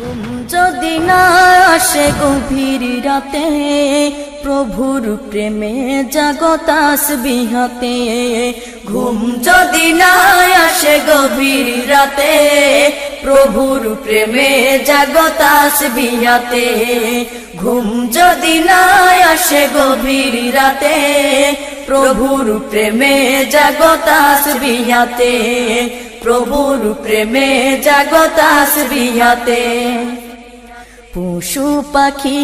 ঘুম যদি না আসে গভীর রাতে, প্রভুর প্রেমে জাগো তাসবিহ হাতে। ঘুম যদি না আসে গভীর রাতে, প্রভুর প্রেমে জাগো তাসবিহ হাতে। ঘুম যদি না আসে গভীর রাতে, প্রভুর প্রেমে জাগো তাসবিহ হাতে। প্রভুর প্রেমে জাগো তাসবিহ হাতে। পশু পাখি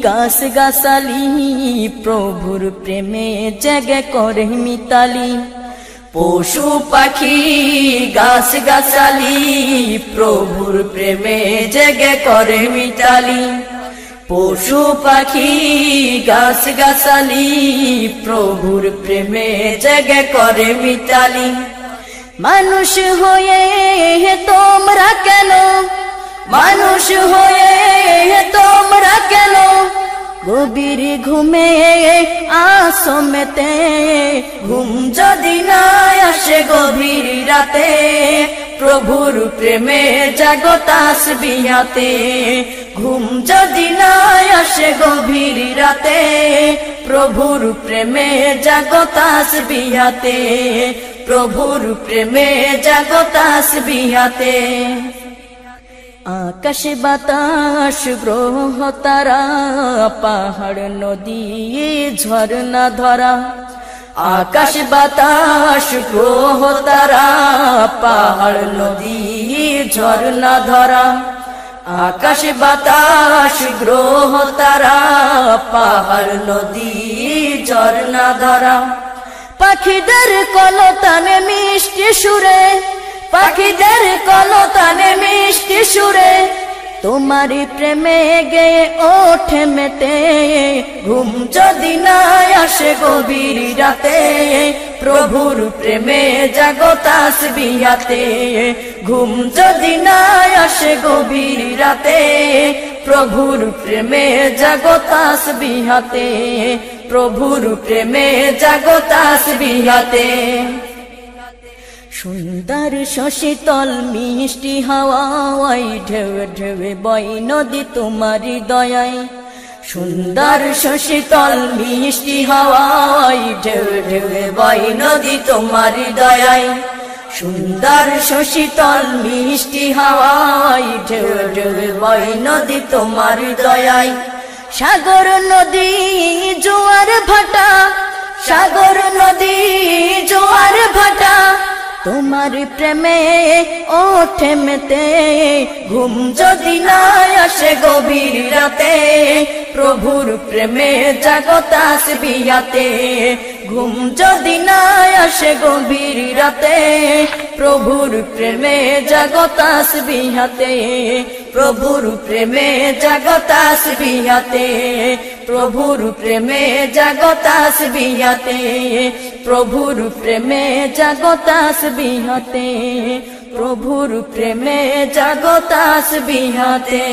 গাছ গাছালি, প্রভুর প্রেমে জেগে করে মিতালি। পশু পাখি গাছ গাছালি, প্রভুর প্রেমে জেগে করে মিতালি। পশু পাখি গাছ গাছালি, প্রভুর প্রেমে জেগে করে মিতালি। মানুষ হয়ে তোমরা কেন, মানুষ হয়ে তোমরা কেন গভীর ঘুমে আসো মেতে। ঘুম যদি না আসে গভীর রাতে, প্রভুর প্রেমে জাগো তাসবিহ হাতে। ঘুম যদি না আসে গভীর রাতে, প্রভুর প্রেমে জাগো তাসবিহ হাতে। প্রভুর প্রেমে জাগো তাসবিহ হাতে। আকাশ বাতাস গ্রহ তারা, পাহাড় নদী ঝরনা ধরা। আকাশ বাতাস গ্রহ তারা, পাহাড় নদী ঝরনা ধরা। আকাশ বাতাস গ্রহ তারা, পাহাড় নদী ঝরনা ধরা। পাখিদের কলতানে মিষ্টি সুরে, পাখিদের কলতানে মিষ্টি সুরে, তোমারি প্রেমে গেয়ে ওঠে মেতে। ঘুম যদি না আসে গভীর রাতে, প্রভুর প্রেমে জাগো তাসবিহ হাতে। ঘুম যদি না আসে গভীর রাতে, প্রভুর প্রেমে জাগো তাসবিহ হাতে। প্রভুর প্রেমে জাগো তাসবিহ হাতে। সুন্দর শশীতল মিষ্টি হাওয়ায়, ঢেউ ঢেউ বয় নদী তোমারি দয়ায়। সুন্দর শশীতল মিষ্টি হাওয়ায়, ঢেউ ঢেউ বয় নদী তোমারি দয়ায়। সুন্দর শশীতল মিষ্টি হাওয়ায়, ঢেউ ঢেউ বয় নদী তোমারি দয়ায়। সাগর নদী জোয়ার ভাটা, সাগর নদী জোয়ার ভাটা, তোমার প্রেমে ওঠে মেতে। ঘুম যদি না আসে গভীর রাতে, প্রভুর প্রেমে জাগো তাসবিহ হাতে। ঘুম যদি না আসে গভীর রাতে, প্রভুর প্রেমে জাগো তাসবিহ হাতে। প্রভুর প্রেমে জাগো তাসবিহ হাতে। প্রভুর প্রেমে জাগো তাসবিহ হাতে। প্রভুর প্রেমে জাগো তাসবিহ হাতে। প্রভুর প্রেমে জাগো তাসবিহ হাতে।